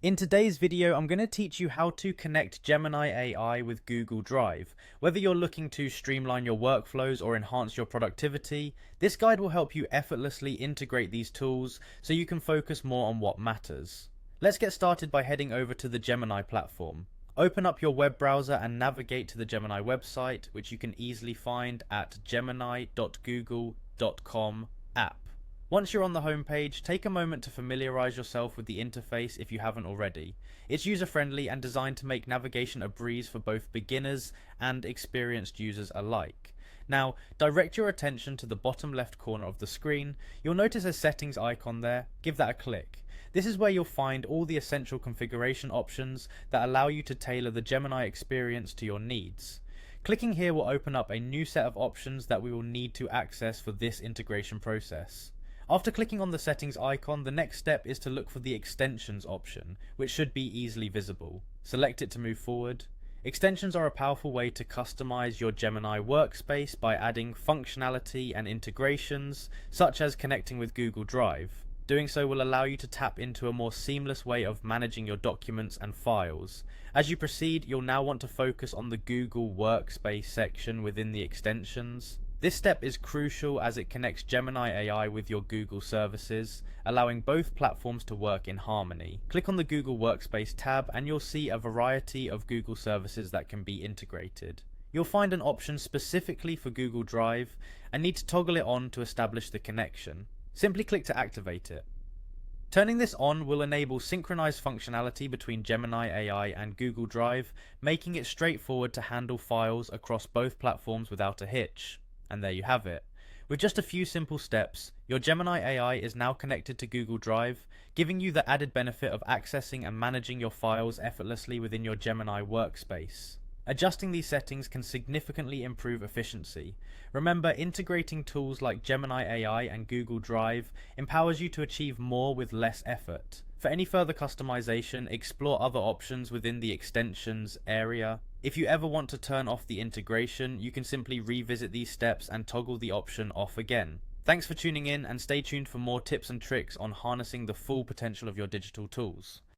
In today's video, I'm going to teach you how to connect Gemini AI with Google Drive. Whether you're looking to streamline your workflows or enhance your productivity, this guide will help you effortlessly integrate these tools so you can focus more on what matters. Let's get started by heading over to the Gemini platform. Open up your web browser and navigate to the Gemini website, which you can easily find at gemini.google.com app. Once you're on the home page, take a moment to familiarize yourself with the interface if you haven't already. It's user-friendly and designed to make navigation a breeze for both beginners and experienced users alike. Now, direct your attention to the bottom left corner of the screen. You'll notice a settings icon there. Give that a click. This is where you'll find all the essential configuration options that allow you to tailor the Gemini experience to your needs. Clicking here will open up a new set of options that we will need to access for this integration process. After clicking on the settings icon, the next step is to look for the extensions option, which should be easily visible. Select it to move forward. Extensions are a powerful way to customize your Gemini workspace by adding functionality and integrations, such as connecting with Google Drive. Doing so will allow you to tap into a more seamless way of managing your documents and files. As you proceed, you'll now want to focus on the Google Workspace section within the extensions. This step is crucial as it connects Gemini AI with your Google services, allowing both platforms to work in harmony. Click on the Google Workspace tab and you'll see a variety of Google services that can be integrated. You'll find an option specifically for Google Drive and need to toggle it on to establish the connection. Simply click to activate it. Turning this on will enable synchronized functionality between Gemini AI and Google Drive, making it straightforward to handle files across both platforms without a hitch. And there you have it. With just a few simple steps, your Gemini AI is now connected to Google Drive, giving you the added benefit of accessing and managing your files effortlessly within your Gemini workspace. Adjusting these settings can significantly improve efficiency. Remember, integrating tools like Gemini AI and Google Drive empowers you to achieve more with less effort. For any further customization, explore other options within the extensions area. If you ever want to turn off the integration, you can simply revisit these steps and toggle the option off again. Thanks for tuning in and stay tuned for more tips and tricks on harnessing the full potential of your digital tools.